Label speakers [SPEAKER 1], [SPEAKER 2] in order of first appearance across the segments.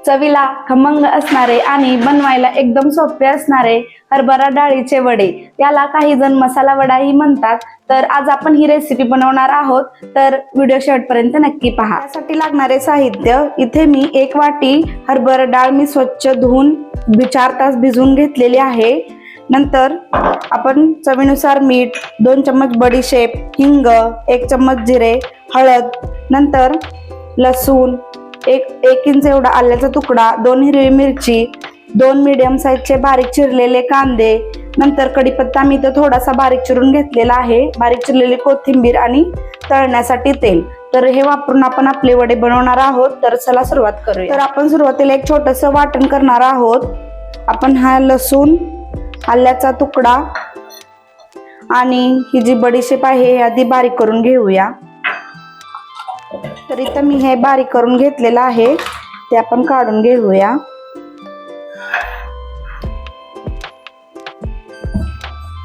[SPEAKER 1] चवीला खमंग असणारे आणि बनवायला एकदम सोपे असणारे हरभरा डाळीचे वडे, याला काही जण मसाला वडाही म्हणतात. तर आज आपण ही रेसिपी बनवणार आहोत, तर व्हिडिओ शेवटपर्यंत नक्की पहा. त्यासाठी लागणारे साहित्य, इथे मी 1 वाटी हरभरा डाळ मी स्वच्छ धुवून 4 तास भिजवून घेतलेली आहे. नंतर आपण चवीनुसार मीठ, 2 चम्मच बडीशेप, हिंग, 1 चम्मच जिरे, हळद, नंतर लसूण, एक इंच एवढा आल्याचा तुकडा, 2 हिरवी मिरची, 2 मीडियम साईजचे बारीक चिरलेले कांदे, नंतर कढीपत्ता मी तर थोडासा बारीक चिरून घेतलेला आहे, बारीक चिरलेली कोथिंबीर आणि तळण्यासाठी तेल. तर हे वापरून आपण आपले वडे बनवणार आहोत. तर चला सुरुवात करूया. तर आपण सुरुवातीला एक छोटंसं वाटण करणार आहोत. आपण हा लसूण, आल्याचा तुकडा आणि ही जी बडीशेप आहे हे आधी बारीक करून घेऊया. तर इथं मी हे बारीक करून घेतलेलं आहे, ते आपण काढून घेऊया.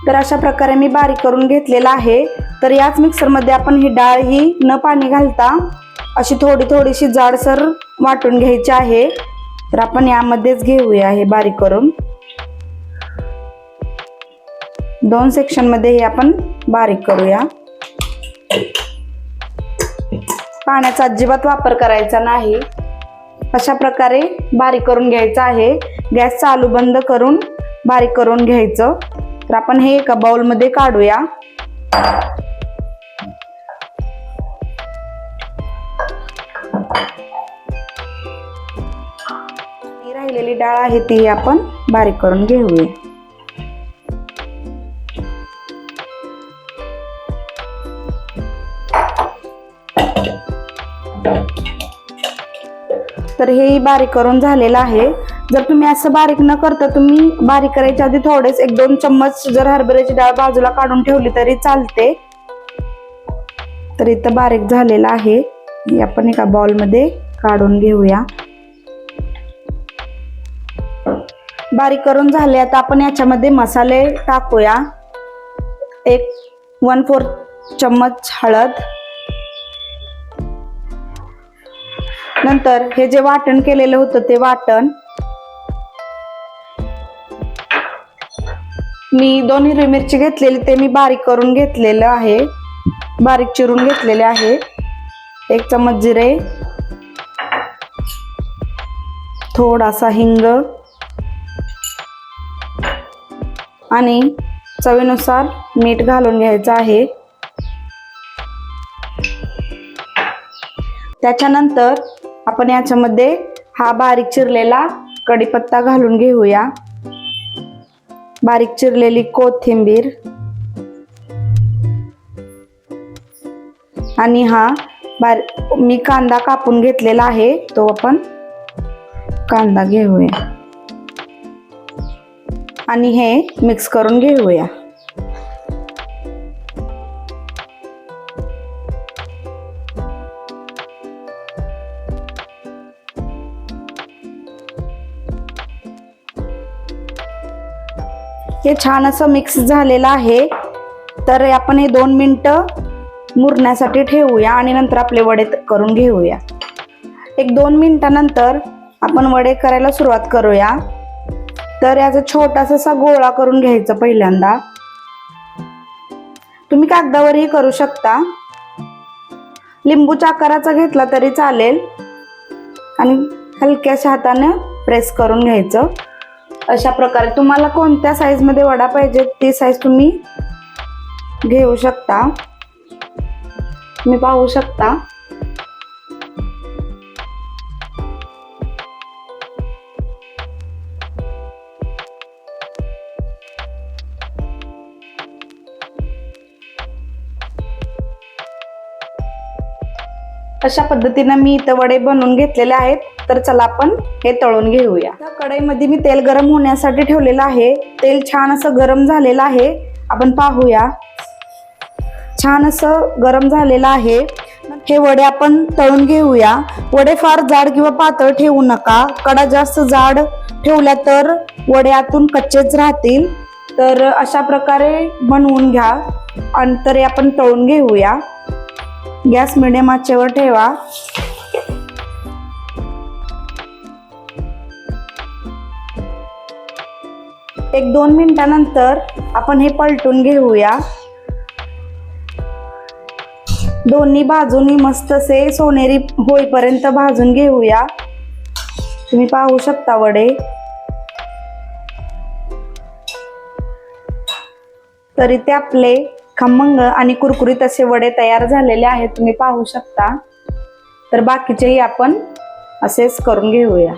[SPEAKER 1] तर अशा प्रकारे मी बारीक करून घेतलेला आहे. तर याच मिक्सरमध्ये आपण ही डाळ ही न पाणी घालता अशी थोडीशी जाडसर वाटून घ्यायची आहे. तर आपण यामध्येच घेऊया हे बारीक करून. 2 सेक्शन मध्ये हे आपण बारीक करूया. पाण्याचा अजिबात वापर करायचा नाही. अशा प्रकारे बारीक करून घ्यायचं आहे. गॅस चालू बंद करून बारीक करून घ्यायचं. तर आपण हे एका बाउल मध्ये काढूया. ही राहिलेली डाळ आहे ती आपण बारीक करून घेऊया. तर हे बारीक करून झालेलं आहे. जर तुम्ही असं बारीक न करता तुम्ही बारीक करायच्या आधी थोडेच 1-2 चम्मच जर हरभऱ्याची डाळ बाजूला काढून ठेवली तरी चालते. तर इथं बारीक झालेलं आहे, हे आपण एका बाउल मध्ये काढून घेऊया. बारीक करून झाले. आता आपण याच्यामध्ये मसाले टाकूया. 1/4 चम्मच हळद, नंतर हे जे वाटण केलेलं होतं ते वाटण, मी 2 हिरवी मिरची घेतलेली ते मी बारीक करून घेतलेलं आहे, बारीक चिरून घेतलेले आहे. 1 चम्मच जिरे, थोडासा हिंग आणि चवीनुसार मीठ घालून घ्यायचं आहे. त्याच्यानंतर आपण याच्यामध्ये हा बारीक चिरलेला कढीपत्ता घालून घेऊया, बारीक चिरलेली कोथिंबीर आणि हा मी कांदा कापून घेतलेला आहे तो आपण कांदा घेऊया आणि हे मिक्स करून घेऊया. हे छान असं मिक्स झालेलं आहे. तर आपण हे 2 मिनिटं मुरण्यासाठी ठेवूया आणि नंतर आपले वडे करून घेऊया. 1-2 मिनिटानंतर आपण वडे करायला सुरुवात करूया. तर याचा छोटासा गोळा करून घ्यायचा. पहिल्यांदा तुम्ही कागदावरही करू शकता, लिंबूच्या आकाराचा घेतला तरी चालेल आणि हलक्याशा हाताने प्रेस करून घ्यायचं. अशा प्रकारे तुम्हाला कोणत्या साईज मध्ये वडा पाहिजे ती साईज तुम्ही घेऊ शकता. तुम्ही पाहू शकता. अशा पद्धतीने मी इथं वडे बनवून घेतलेले आहेत. तर चला आपण हे तळून घेऊया. कढईमध्ये मी तेल गरम होण्यासाठी ठेवलेलं आहे. तेल छान असं गरम झालेलं आहे. आपण पाहूया, छान असं गरम झालेलं आहे. हे वडे आपण तळून घेऊया. वडे फार जाड किंवा पातळ ठेवू नका. कडा जास्त जाड ठेवल्या तर वडे आतून कच्चेच राहतील. तर अशा प्रकारे बनवून घ्या आणि तरी आपण तळून घेऊया. गॅस मिडियम आचेवर ठेवा. 1-2 मिनिटानंतर आपण हे पलटून घेऊया। दोन्ही बाजूनी मस्त असे सोनेरी होईपर्यंत भाजून घेऊया। तुम्ही पाहू शकता वडे। तरी ते आपले खमंग आणि कुरकुरीत असे वडे तयार झालेले आहेत, तुम्ही पाहू शकता। तर बाकीचेही आपण असेच करून घेऊया।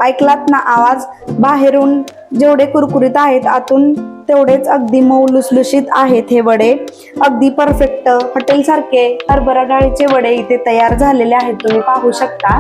[SPEAKER 1] ऐकलात ना आवाज? बाहेरून जेवढे कुरकुरीत आहेत आतून तेवढेच अगदी मऊ लुसलुशीत आहेत हे वडे। अगदी परफेक्ट हॉटेल सारखे हरभरा डाळीचे वडे इथे तयार झालेले आहेत, तुम्ही पाहू शकता।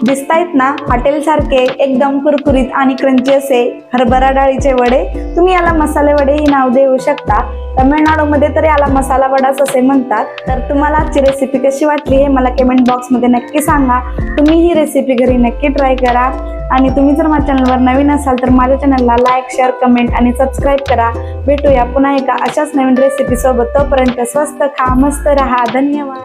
[SPEAKER 1] दिसतायत ना हॉटेल सारखे एकदम कुरकुरीत आणि क्रंची असे हरभरा डाळीचे वडे। तुम्ही याला मसाले वडे ही नाव देऊ शकता। तमिळनाडूमध्ये तर याला मसाला वडाच असे म्हणतात। तर तुम्हाला आजची रेसिपी कशी वाटली हे मला कमेंट बॉक्समध्ये नक्की सांगा। तुम्ही ही रेसिपी घरी नक्की ट्राय करा आणि तुम्ही जर माझ्या चॅनलवर नवीन असाल तर माझ्या चॅनलला लाईक, शेअर, कमेंट आणि सबस्क्राईब करा। भेटूया पुन्हा एका अशाच नवीन रेसिपी सोबत। तोपर्यंत स्वस्त खा, मस्त रहा। धन्यवाद।